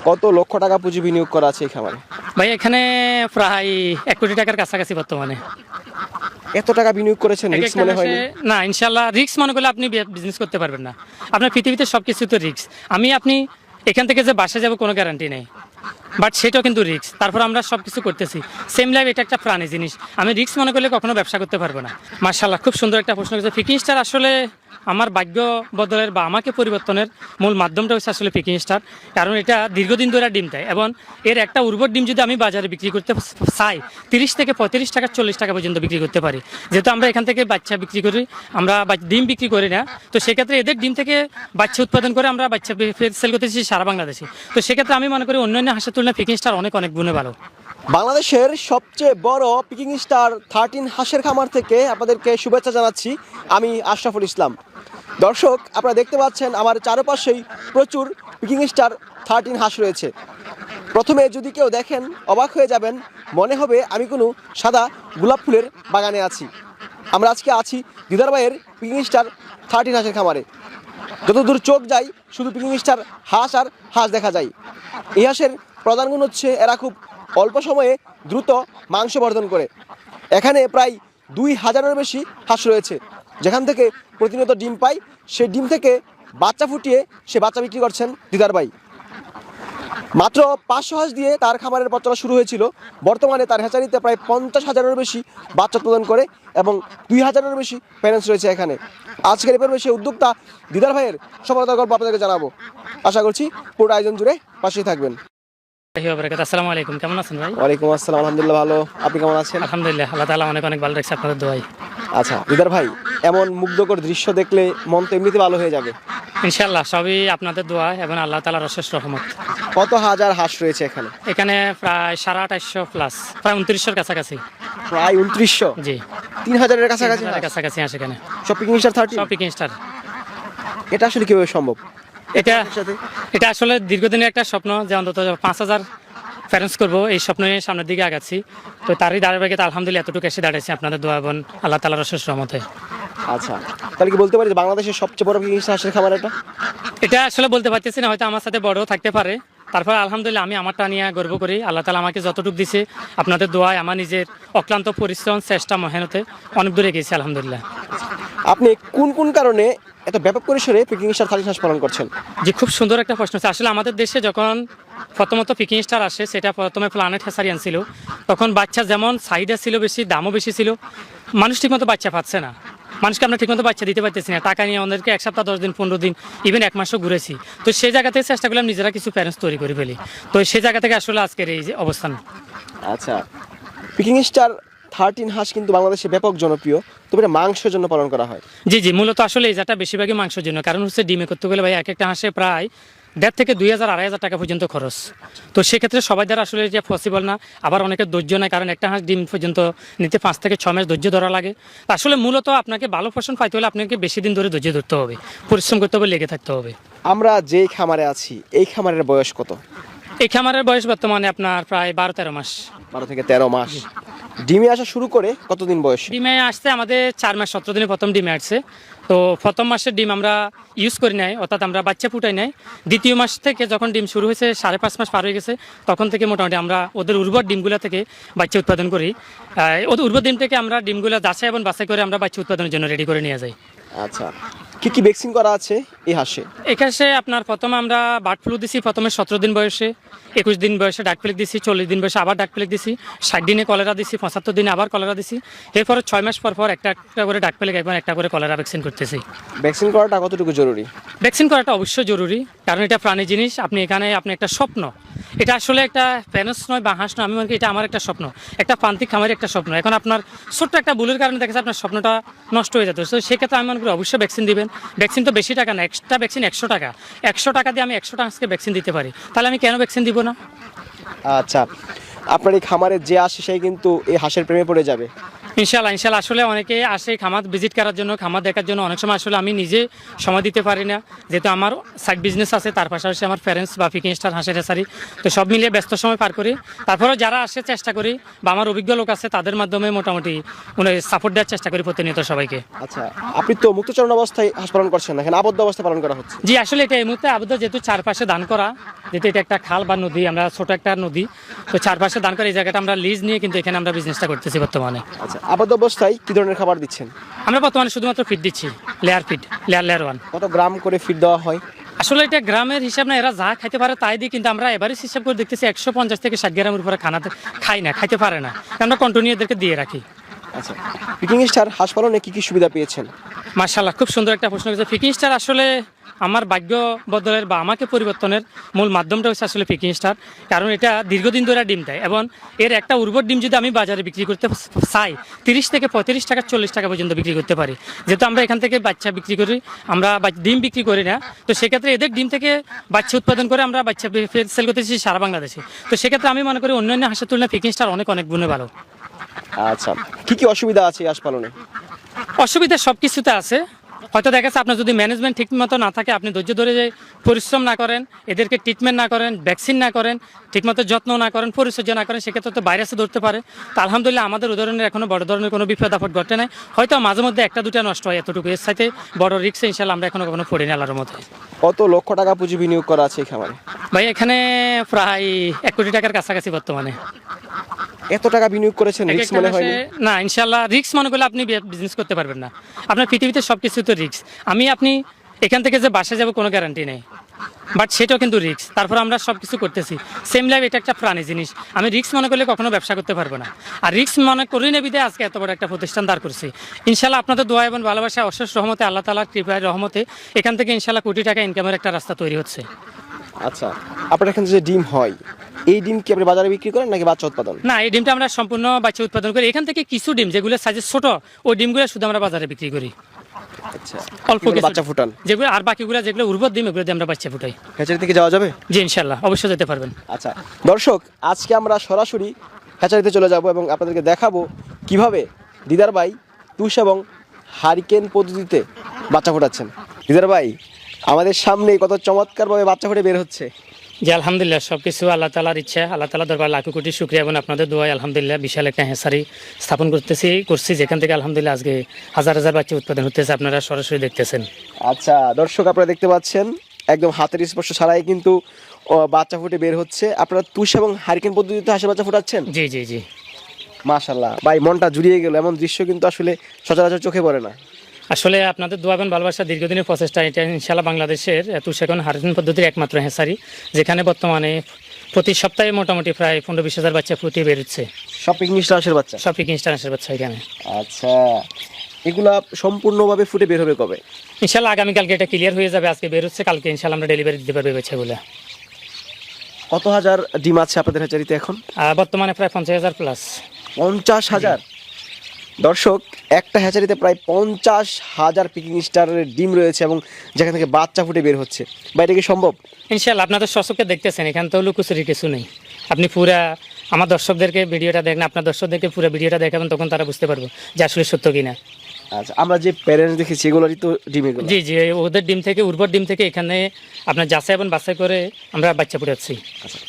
কত লক্ষ টাকা পুঁজি বিনিয়োগ করা আছে এই খামারে? ভাই এখানে প্রায় 1 কোটি টাকার কাছাকাছি বর্তমানে। এত টাকা বিনিয়োগ করেছেন, এক রিস্ক একটা মনে মাসে হয়নি? না, ইনশাল্লাহ রিস্ক মনে করলে আপনি বিজনেস করতে পারবেন না। আপনার পৃথিবীতে সবকিছু তো রিস্ক। আপনি এখান থেকে যে বাসে যাবো কোনো গ্যারান্টি নেই, বাট সেটাও কিন্তু রিস্ক। তারপর আমরা সব কিছু করতেছি। সেম লাইফ এটা একটা প্রাণী জিনিস, আমি রিস্ক মনে করলে কখনো ব্যবসা করতে পারবো না। মার্শাল্লাহ, খুব সুন্দর একটা প্রশ্ন করেছে। পিকিং স্টার আসলে আমার ভাগ্য বদলের বা আমাকে পরিবর্তনের মূল মাধ্যমটা হচ্ছে আসলে পিকিং স্টার। কারণ এটা দীর্ঘদিন ধরে ডিম দেয় এবং এর একটা উর্বর ডিম যদি আমি বাজারে বিক্রি করতে চাই 30 থেকে 35 টাকা 40 টাকা পর্যন্ত বিক্রি করতে পারি। যেহেতু আমরা এখান থেকে বাচ্চা বিক্রি করি, আমরা ডিম বিক্রি করি না, তো সেক্ষেত্রে এদের ডিম থেকে বাচ্চা উৎপাদন করে আমরা বাচ্চা সেল করতেছি সারা বাংলাদেশে। তো সেক্ষেত্রে আমি মনে করি অন্যান্য হাঁসের তুলনায় পিকিং স্টার অনেক অনেক গুণে ভালো। বাংলাদেশের সবচেয়ে বড় পিকিং স্টার 13 হাঁসের খামার থেকে আপনাদেরকে শুভেচ্ছা জানাচ্ছি। আমি আশরাফুল ইসলাম। দর্শক, আপনারা দেখতে পাচ্ছেন আমার চারপাশেই প্রচুর পিকিং স্টার 13 হাঁস রয়েছে। প্রথমে যদি কেউ দেখেন অবাক হয়ে যাবেন, মনে হবে আমি কোনো সাদা গোলাপ ফুলের বাগানে আছি। আমরা আজকে আছি দিদার ভাইয়ের পিকিং স্টার 13 হাঁসের খামারে। যতদূর চোখ যায় শুধু পিকিং স্টার হাঁস আর হাঁস দেখা যায়। এই হাঁসের প্রধান গুণ হচ্ছে এরা খুব অল্প সময়ে দ্রুত মাংস বর্ধন করে। এখানে প্রায় 2000-এর বেশি হাঁস রয়েছে, যেখান থেকে প্রতিনিয়ত ডিম পাই। সেই ডিম থেকে বাচ্চা ফুটিয়ে সে বাচ্চা বিক্রি করছেন দিদার ভাই। মাত্র 500 হাঁস দিয়ে তার খামারের পথ চলা শুরু হয়েছিল। বর্তমানে তার হ্যাচারিতে প্রায় 50,000-এর বেশি বাচ্চা উৎপাদন করে এবং 2000-এর বেশি প্যারেন্টস রয়েছে এখানে। আজকের এই পরিবেশে উদ্যোক্তা দিদার ভাইয়ের সফলতার গল্প আপনাদেরকে জানাবো। আশা করছি পুরো আয়োজন জুড়ে পাশেই থাকবেন। আসসালামু আলাইকুম, কেমন আছেন ভাই? ওয়ালাইকুম আসসালাম, আলহামদুলিল্লাহ ভালো। আপনি কেমন আছেন? আলহামদুলিল্লাহ, আল্লাহ তাআলা অনেক অনেক ভালো রাখছে আপনাদের দোয়ায়। আচ্ছা দিদার ভাই, এমন মুগ্ধকর দৃশ্য দেখলে মন তো এমনিতে ভালো হয়ে যাবে। ইনশাআল্লাহ সবই আপনাদের দোয়া এবং আল্লাহ তাআলার অশেষ রহমত। কত হাজার হাঁস রয়েছে এখানে? এখানে প্রায় 2850 প্লাস, প্রায় 2900-এর কাছাকাছি। প্রায় 2900? জি, 3000-এর কাছাকাছি। কাছাকাছি হাঁস এখানে সব পিকিং স্টার 13? সব পিকিং স্টার। এটা আসলে কিভাবে সম্ভব? এটা আসলে দীর্ঘদিনের একটা স্বপ্ন যে অন্তত 5000 প্যারেন্টস করবো, এই স্বপ্ন নিয়ে সামনের দিকে আগাচ্ছি। তো তারই ধারাবাহিকতা আলহামদুলিল্লাহ এতটুকু এসে দাঁড়িয়েছে আপনাদের দোয়া এবং আল্লাহ তাআলার অশেষ রহমতে। আচ্ছা, তাহলে কি বলতে পারি যে বাংলাদেশের সবচেয়ে বড় পিকিং হাঁসের খামার এটা? এটা আসলে বলতে পারতেছি না, হয়তো আমার সাথে বড়ও থাকতে পারে। তারপর আলহামদুলিল্লাহ আমি আমারটা নিয়ে গর্ব করি। আল্লাহ তাআলা আমাকে যতটুকু দিছে আপনাদের দোয়ায় আমার নিজের অক্লান্ত পরিশ্রম, চেষ্টা, মেহনতে অনেক দূরে গেছি আলহামদুলিল্লাহ। আপনি কোন কোন কারণে এত ব্যাপক পরিসরে পিকিং স্টার 13 হাঁস পালন করছেন? জি, খুব সুন্দর একটা প্রশ্ন। আসলে আমাদের দেশে যখন প্রথমত পিকিং স্টার আসে, সেটা প্রথমে প্ল্যানেট হ্যাচারি আনছিল। তখন বাচ্চা যেমন চাহিদা ছিল বেশি, দামও বেশি ছিল, মানুষ ঠিকমতো বাচ্চা পাচ্ছে না। মানুষকে আমরা ঠিকমতো বাচ্চা দিতে পারতেছি না। টাকা নিয়ে আমাদেরকে 1 সপ্তাহ, 10 দিন, 15 দিন, ইভেন 1 মাসও ঘুরেছি। তো সেই জায়গা থেকে চেষ্টা করলাম নিজেরা কিছু প্যারেন্টস তৈরি করে ফেলি। তো সেই জায়গা থেকে আসলে আজকের এই যে অবস্থান। আচ্ছা, পিকিং স্টার 13 হাঁস কিন্তু বাংলাদেশে ব্যাপক জনপ্রিয়, তবে এটা মাংসের জন্য পালন করা হয়। জি জি, মূলত আসলে এই জাতটা বেশিরভাগই মাংসের জন্য। কারণ হচ্ছে ডিমে করতে গেলে ভাই এক একটা হাঁসে প্রায় 1.5 থেকে 2000-2500 টাকা পর্যন্ত খরচ। তো সেক্ষেত্রে সবাই দ্বারা আসলে যে পসিবল না, আবার অনেকের ধৈর্য নাই। কারণ একটা হাঁস ডিম পর্যন্ত নিতে 5 থেকে 6 মাস ধৈর্য ধরা লাগে। আসলে মূলত আপনাকে ভালো ফসল পাইতে হলে আপনাকে বেশি দিন ধরে ধৈর্য ধরতে হবে, পরিশ্রম করতে হবে, লেগে থাকতে হবে। আমরা যেই খামারে আছি এই খামারের বয়স কত? এই খামারের বয়স বর্তমানে আপনার প্রায় 12-13 মাস। 12 থেকে 13 মাস। ডিমে আসা শুরু করে কতদিন বয়সে? ডিমে আসতে আমাদের 4 মাস 17 দিনে প্রথম ডিমে আসছে। তো প্রথম মাসের ডিম আমরা ইউজ করি নাই, অর্থাৎ আমরা বাচ্চা ফুটাই নাই। দ্বিতীয় মাস থেকে যখন ডিম শুরু হয়েছে, 5.5 মাস পার হয়ে গেছে, তখন থেকে মোটামুটি আমরা ওদের উর্বর ডিমগুলো থেকে বাচ্চা উৎপাদন করি। ওদের উর্বর ডিম থেকে আমরা ডিমগুলো যাচাই এবং বাছাই করে আমরা বাচ্চা উৎপাদনের জন্য রেডি করে নিয়ে যাই। আচ্ছা, কি কি ভ্যাকসিন করা আছে এই হাঁসে? এখানে আপনার প্রথমে আমরা বার্ড ফ্লু দিছি, প্রথমে 17 দিন বয়সে, 21 দিন বয়সে ডাক প্লেগ দিছি, 40 দিন বয়সে আবার ডাক প্লেগ দিছি, 60 দিনে কলেরা দিছি, 75 দিনে আবার কলেরা দিছি। এরপরে 6 মাস পর পর একটা একটা করে ডাক প্লেগ এবং একটা করে কলেরা ভ্যাকসিন করতেছি। ভ্যাকসিন করাটা কতটুকু জরুরি? ভ্যাকসিন করাটা অবশ্যই জরুরি, কারণ এটা প্রাণী জিনিস। আপনি এখানে আপনি একটা স্বপ্ন, এটা আসলে একটা প্যারেন্টস নয় বা হাঁস নয়, আমি মনে করি এটা আমার একটা স্বপ্ন, একটা প্রান্তিক খামারের একটা স্বপ্ন। এখন আপনার ছোট্ট একটা ভুলের কারণে দেখা যাচ্ছে আপনার স্বপ্নটা নষ্ট হয়ে যেত। তো সেক্ষেত্রে আমি মনে করি অবশ্যই ভ্যাকসিন দিবেন। ভ্যাকসিন তো বেশি টাকা না, এক্সট্রা ভ্যাকসিন 100 টাকা। 100 টাকা দিয়ে আমি 100টা হাঁসকে ভ্যাকসিন দিতে পারি, তাহলে আমি কেন ভ্যাকসিন দিব না? আচ্ছা, আপনার এই খামারে যে আসে সেই কিন্তু এই হাঁসের প্রেমে পড়ে যাবে। ইনশাল্লাহ ইনশাল্লাহ আসলে অনেকে আসে খামার ভিজিট করার জন্য, খামার দেখার জন্য। অনেক সময় আসলে আমি নিজে সময় দিতে পারি না, যেহেতু আমার সাইড বিজনেস আছে, তার পাশাপাশি আমার প্যারেন্টস বা পিকিং স্টার হাঁসের হেসারি, তো সব মিলিয়ে ব্যস্ত সময় পার করি। তারপরেও যারা আসে চেষ্টা করি, বা আমার অভিজ্ঞ লোক আছে তাদের মাধ্যমে মোটামুটি সাপোর্ট দেওয়ার চেষ্টা করি প্রতিনিয়ত সবাইকে। আচ্ছা, আপনি তো মুক্তচরণ অবস্থায় হাঁস পালন করছেন না, এখানে আবদ্ধ অবস্থায় পালন করা হচ্ছে। জি আসলে এটা এই মুহূর্তে আবদ্ধ, যেহেতু চারপাশে দান করা, যেহেতু এটা একটা খাল বা নদী, আমরা ছোট একটা নদী, তো চারপাশে দান করা এই জায়গাটা আমরা লিজ নিয়ে কিন্তু এখানে আমরা বিজনেসটা করতেছি বর্তমানে। আচ্ছা, আবদ্ধ অবস্থায় কি ধরনের খাবার দিচ্ছেন? আমরা বর্তমানে শুধুমাত্র ফিড দিচ্ছি, লেয়ার 1। কত গ্রাম করে ফিড দেওয়া হয়? আসলে এটা গ্রামের হিসাব না, এরা যা খাইতে পারে তাই দিই, কিন্তু আমরা এবারে হিসাব করে দেখতেছি 150 থেকে 60 গ্রামের উপরে খাইতে পারে না, আমরা কন্টিনিউ এদেরকে দিয়ে রাখি। আচ্ছা, পিকিং স্টার হাঁস পালনে কি কি সুবিধা পেয়েছেন? মাশাআল্লাহ, খুব সুন্দর একটা প্রশ্ন করেছে। পিকিং স্টার আসলে আমার ভাগ্য বদলের বা আমাকে পরিবর্তনের মূল মাধ্যমটা হচ্ছে আসলে পিকিং স্টার, কারণ এটা দীর্ঘদিন ধরে ডিম দেয়, এবং এর একটা উর্বর ডিম যদি আমি বাজারে বিক্রি করতে চাই 30 থেকে 35 টাকা 40 টাকা পর্যন্ত বিক্রি করতে পারি। যেহেতু আমরা এখান থেকে বাচ্চা বিক্রি করি, আমরা ডিম বিক্রি করি না, তো সেক্ষেত্রে এদের ডিম থেকে বাচ্চা উৎপাদন করে আমরা বাচ্চা সেল করতেছি সারা বাংলাদেশে। তো সেক্ষেত্রে আমি মনে করি অন্যান্য হাঁসের তুলনায় পিকিং স্টার অনেক গুণে ভালো। আচ্ছা, কি কি অসুবিধা আছে হাঁস পালনে? অসুবিধা সব কিছুতে আছে। হয়তো দেখা যাচ্ছে আপনার যদি ম্যানেজমেন্ট ঠিক মতো না থাকে, আপনি ধৈর্য ধরে যে পরিশ্রম না করেন, এদেরকে ট্রিটমেন্ট না করেন, ভ্যাকসিন না করেন, ঠিকমতো যত্ন না করেন, পরিচর্যা না করেন, সেক্ষেত্রে তো ভাইরাসে ধরতে পারে। তো আলহামদুলিল্লাহ আমাদের উদাহরণের এখনো বড় ধরনের কোনো বিপদ আপদ ঘটে নাই, হয়তো মাঝে মধ্যে একটা দুটা নষ্ট হয়, এতটুকু। এর সাথে বড় রিস্কে ইনশাল্লাহ আমরা এখনো কখনো পড়িনি আল্লাহর মধ্যে। কত লক্ষ টাকা পুঁজি বিনিয়োগ করা আছে এই খামারে? ভাই এখানে প্রায় 1 কোটি টাকার কাছাকাছি বর্তমানে। এত টাকা বিনিয়োগ করেছেন, রিস্ক মনে হয়নি? না ইনশাল্লাহ রিস্ক মনে করলে আপনি বিজনেস করতে পারবেন না। আপনার পৃথিবীতে সব কিছু তো রিস্ক। আপনি এখান থেকে যে বাসায় যাবো কোনো গ্যারান্টি নেই, বাট সেটাও কিন্তু রিস্ক। তারপর আমরা সব কিছু করতেছি। সেম লাইফ এটা একটা প্রাণী জিনিস, আমি রিস্ক মনে করলে কখনো ব্যবসা করতে পারবো না। আর রিস্ক মনে করি না বিধায় আজকে এত বড় একটা প্রতিষ্ঠান দাঁড় করছি। ইনশাল্লাহ আপনাদের দোয়া এবং ভালোবাসা, অশেষ রহমতে, আল্লাহ তাআলার কৃপায় রহমতে এখান থেকে ইনশাল্লাহ কোটি টাকা ইনকামের একটা রাস্তা তৈরি হচ্ছে। আচ্ছা, আপনার এখানে যে ডিম হয়, এই ডিম কি আপনি বাজারে বিক্রি করেন নাকি বাচ্চা উৎপাদন? না, এই ডিমটা আমরা সম্পূর্ণ বাচ্চা উৎপাদন করি। এখান থেকে কিছু ডিম যেগুলো সাইজে ছোট, ওই ডিমগুলো শুধু আমরা বাজারে বিক্রি করি। আচ্ছা, অল্প কিছু বাচ্চা ফুটান যেগুলো, আর বাকিগুলো যেগুলো উর্বর ডিম, এগুলো দিয়ে আমরা বাচ্চা ফুটাই। হ্যাচারি থেকে যাওয়া যাবে? জি ইনশাল্লাহ অবশ্যই যেতে পারবেন। আচ্ছা দর্শক, আজকে আমরা সরাসরি হ্যাচারিতে চলে যাব এবং আপনাদেরকে দেখাবো কিভাবে দিদার ভাই তুষ এবং হারিকেন পদ্ধতিতে বাচ্চা ফোটাচ্ছেন। দিদার ভাই, আমাদের সামনে কত চমৎকারভাবে বাচ্চা ফুটে বের হচ্ছে। জি আলহামদুলিল্লাহ, সব কিছু আল্লাহ তাআলার ইচ্ছা, আল্লাহ তাআলার দরবার লাখো কোটি শুকরিয়া এবং আপনাদের দোয়ায় আলহামদুলিল্লাহ বিশাল একটা হ্যাচারি স্থাপন করছি, যেখান থেকে আলহামদুলিল্লাহ আজকে হাজার হাজার বাচ্চা উৎপাদন হতেছে, আপনারা সরাসরি দেখতেছেন। আচ্ছা দর্শক, আপনারা দেখতে পাচ্ছেন একদম হাতের স্পর্শ ছাড়াই কিন্তু বাচ্চা ফুটে বের হচ্ছে। আপনারা তুষ এবং হারিকেন পদ্ধতিতে হাঁসের বাচ্চা ফুটাচ্ছেন? জি জি জি মাশাআল্লাহ ভাই, মনটা জুড়িয়ে গেল। এমন দৃশ্য কিন্তু আসলে সচরাচর চোখে পড়ে না। আসলে আপনাদের দোয়া এবং ভালোবাসা, দীর্ঘদিনের প্রচেষ্টা, এটা ইনশাআল্লাহ বাংলাদেশের তুষ এবং হারিকেন পদ্ধতির একমাত্র হ্যাচারি, যেখানে বর্তমানে প্রতি সপ্তাহে মোটামুটি প্রায় 15-20 হাজার বাচ্চা ফুটিয়ে বেরোচ্ছে। সব পিকিং স্টার হাঁসের বাচ্চা? সব পিকিং স্টার হাঁসের বাচ্চা এখানে। আচ্ছা, এগুলা সম্পূর্ণভাবে ফুটে বের হবে কবে? ইনশাআল্লাহ আগামীকালকে এটা ক্লিয়ার হয়ে যাবে। আজকে বের হচ্ছে, কালকে ইনশাআল্লাহ আমরা ডেলিভারি দিতে পারবো বাচ্চাগুলো। কত হাজার ডিম আছে আপনাদের হ্যাচারিতে এখন? বর্তমানে প্রায় 50,000 প্লাস। 50,000? দর্শক, একটা হ্যাচারিতে প্রায় 50,000 পিকিং স্টারের ডিম রয়েছে এবং যেখান থেকে বাচ্চা ফুটে বের হচ্ছে। বাইরে কি সম্ভব? ইনশাআল্লাহ আপনাদের দর্শককে দেখতেছেন, এখান তো লুকোচুরি কিছু নেই। আপনি পুরা আমার দর্শকদেরকে ভিডিওটা দেখেন, আপনার দর্শকদেরকে পুরো ভিডিওটা দেখাবেন, তখন তারা বুঝতে পারবো যে আসলে সত্য কিনা। আচ্ছা, আমরা যে প্যারেন্টস দেখেছি এগুলোরই তো ডিম এগুলো? জি জি, ওদের ডিম থেকে, উর্বর ডিম থেকে এখানে আপনার যাচাই এবং বাছাই করে আমরা বাচ্চা ফুটাচ্ছি। আচ্ছা,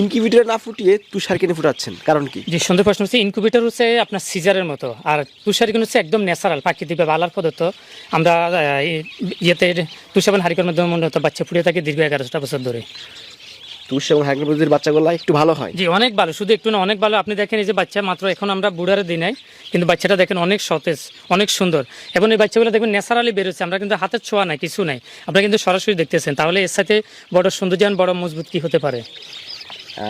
ইনকিউবেটরে না ফুটিয়ে তুষার কিনে ফুটাচ্ছেন, কারণ কি? যে সুন্দর প্রশ্ন হচ্ছে, ইনকিউবেটর হচ্ছে আপনার সিজারের মতো, আর তুষারিকেন হচ্ছে একদম ন্যাচারাল প্রাকৃতিকভাবে আলার পদার্থ। আমরা ইয়েতে তুষার হারিকের মাধ্যমে মূলত বাচ্চা ফুটিয়ে থাকি দীর্ঘ 11টা বছর ধরে। তুষ এবং হারিকেন পদ্ধতির বাচ্চাগুলো একটু ভালো হয়? জি অনেক ভালো, শুধু একটু না, অনেক ভালো। আপনি দেখেন এই যে বাচ্চা মাত্র এখন আমরা বুড়ারে দিই নাই, কিন্তু বাচ্চাটা দেখেন অনেক সতেজ, অনেক সুন্দর, এবং এই বাচ্চাগুলো দেখবেন ন্যাচারালি বেরোচ্ছে। আমরা কিন্তু হাতের ছোঁয়া নাই, কিছু নাই, আপনারা কিন্তু সরাসরি দেখতেছেন। তাহলে এর সাথে বড় সৌন্দর্য, বড় মজবুত কি হতে পারে?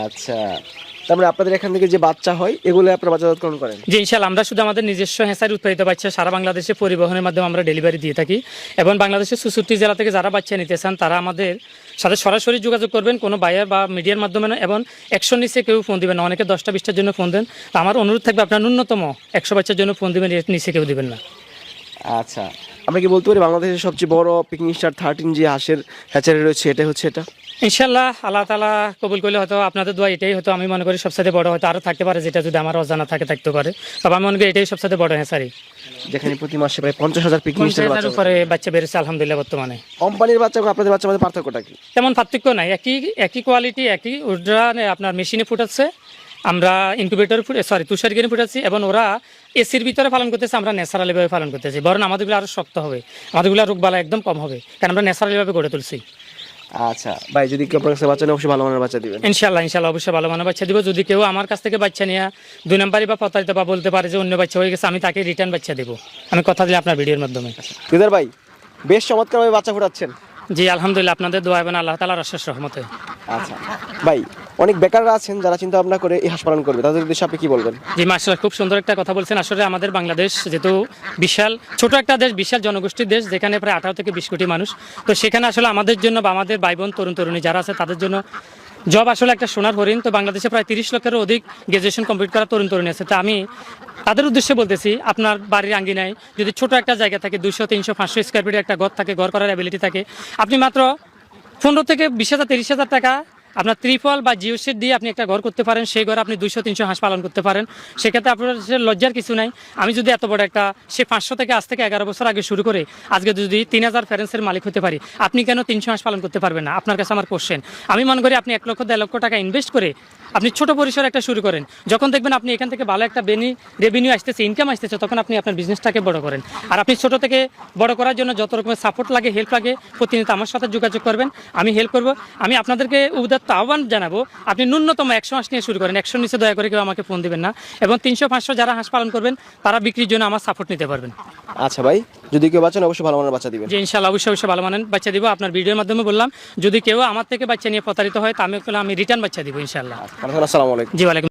আচ্ছা, তারপরে আপনাদের এখান থেকে যে বাচ্চা হয় এগুলো আপনারা বাজারজাতকরণ করেন? জি ইনশাআল্লাহ, আমরা শুধু আমাদের নিজস্ব হ্যাচারি উৎপাদিত বাচ্চা সারা বাংলাদেশে পরিবহনের মাধ্যমে আমরা ডেলিভারি দিয়ে থাকি, এবং বাংলাদেশের 64 জেলা থেকে যারা বাচ্চা নিতে চান তারা আমাদের সাথে সরাসরি যোগাযোগ করবেন, কোনো বায়ার বা মিডিয়ার মাধ্যমে না, এবং 100 নিচে কেউ ফোন দিবেন না। অনেকে 10টা-20টার জন্য ফোন দেন, তো আমার অনুরোধ থাকবে আপনার ন্যূনতম 100 বাচ্চার জন্য ফোন দিবেন, এর নিচে কেউ দিবেন না। আচ্ছা, আমরা কি বলতে পারি বাংলাদেশের সবচেয়ে বড় পিকিং স্টার 13 যে হাঁসের হ্যাচারি রয়েছে এটা হচ্ছে এটা? ইনশাল্লাহ আল্লাহ তালা কবুল করলে হয়তো আপনাদের দোয়া এটাই হয়তো আমি মনে করি সবসাথে বড় হয়তো আরও থাকতে পারে, যেটা যদি আমার অজানা থাকে থাকতে পারে, তবে আমি মনে করি এটাই সবসাথে বড় হ্যাঁ যেখানে প্রতি মাসে প্রায় 50,000 পিকিং স্টার বাচ্চা উপরে বাচ্চা বেড়েছে আলহামদুলিল্লাহ বর্তমানে। কোম্পানির বাচ্চা এবং আপনাদের বাচ্চার মধ্যে পার্থক্যটা কি? তেমন পার্থক্য নাই, একই কোয়ালিটি, একই ওরা আপনার মেশিনে ফুটাচ্ছে, আমরা ইনকিউবেটর তুষারগিরি ফুটাচ্ছি, এবং ওরা এসির ভিতরে পালন করতেছে, আমরা ন্যাচারালিভাবে পালন করতেছি। বরং আমাদেরগুলো আরও শক্ত হবে, আমাদেরগুলো রোগবালা একদম কম হবে, কারণ আমরা ন্যাচারালিভাবে গড়ে তুলছি। আচ্ছা ভাই, যদি কেউ আপনার কাছে বাচ্চা নেয় অবশ্যই ভালো মানের বাচ্চা দিবেন। ইনশাল্লাহ অবশ্যই ভালো মানের বাচ্চা দিব। যদি কেউ আমার কাছ থেকে বাচ্চা নিয়ে 2 নম্বরই বা প্রতারিত বা বলতে পারে যে অন্য বাচ্চা হয়ে গেছে, আমি তাকে রিটার্ন বাচ্চা দেবো, আমি কথা দিই আপনার ভিডিওর মাধ্যমে। দিদার ভাই, বেশ চমৎকারভাবে বাচ্চা ফুটাচ্ছেন। জি আলহামদুলিল্লাহ, আপনাদের দোয়া এবং আল্লাহ তাআলার অশেষ রহমতে। আচ্ছা ভাই, অনেক বেকাররা আছেন যারা চিন্তা ভাবনা করে এই হাঁস পালন করবে, তাদের উদ্দেশ্যে আপনি কি বলবেন? জি মাশাআল্লাহ, খুব সুন্দর একটা কথা বলছেন। আসলে আমাদের বাংলাদেশ যেহেতু বিশাল ছোট একটা দেশ, বিশাল জনগোষ্ঠীর দেশ, যেখানে প্রায় 18 থেকে 20 কোটি মানুষ, তো সেখানে আসলে আমাদের জন্য বা আমাদের ভাই বোন তরুণ তরুণী যারা আছে তাদের জন্য জব আসলে একটা সোনার হরিণ। তো বাংলাদেশে প্রায় 30 লক্ষেরও অধিক গ্রাজুয়েশন কমপ্লিট করা তরুণ তরুণী আছে। তো আমি তাদের উদ্দেশ্যে বলতেছি, আপনার বাড়ির আঙ্গিনায় যদি ছোট একটা জায়গা থাকে, 200, 300, 500 স্কোয়ার ফিটের একটা ঘর থাকে, ঘর করার অ্যাবিলিটি থাকে, আপনি মাত্র 15 থেকে 20,000, 30,000 টাকা আপনার ত্রিপল বা জিও সেট দিয়ে আপনি একটা ঘর করতে পারেন। সেই ঘরে আপনি 200-300 হাঁস পালন করতে পারেন। সেক্ষেত্রে আপনার লজ্জার কিছু নাই। আমি যদি এত বড় একটা 500 থেকে আজ থেকে 11 বছর আগে শুরু করে আজকে যদি 3000 ফ্যারেন্সের মালিক হতে পারি, আপনি কেন 300 হাঁস পালন করতে পারবেন না? আপনার কাছে আমার কোশ্চেন। আমি মনে করি আপনি 1 লক্ষ 1.5 লক্ষ টাকা ইনভেস্ট করে আপনি ছোট পরিসরে একটা শুরু করেন। যখন দেখবেন আপনি এখান থেকে ভালো একটা রেভিনিউ আসতেছে, ইনকাম আসতেছে, তখন আপনি আপনার বিজনেসটাকে বড় করেন। আর আপনি ছোট থেকে বড় করার জন্য যত রকমের সাপোর্ট লাগে, হেল্প লাগে, প্রতিনিয়ত আমার সাথে যোগাযোগ করবেন, আমি হেল্প করব। আমি আপনাদেরকে উদাত্ত আহ্বান জানাবো, আপনি ন্যূনতম 100 হাঁস নিয়ে শুরু করেন। 100 নিচে দয়া করে কেউ আমাকে ফোন দিবেন না। এবং 300-500 যারা হাঁস পালন করবেন তারা বিক্রির জন্য আমার সাপোর্ট নিতে পারবেন। আচ্ছা ভাই, যদি কেউ বাচ্চা নেয় অবশ্যই ভালো মানের বাচ্চা দিবেন। জি ইনশাআল্লাহ, অবশ্যই ভালো মানের বাচ্চা দিব। আপনার ভিডিওর মাধ্যমে বললাম, যদি কেউ আমার থেকে বাচ্চা নিয়ে প্রতারিত হয় তা আমি রিটার্ন বাচ্চা দিব ইনশাআল্লাহ। আসসালামু আলাইকুম। জি ওয়ালাইকুম।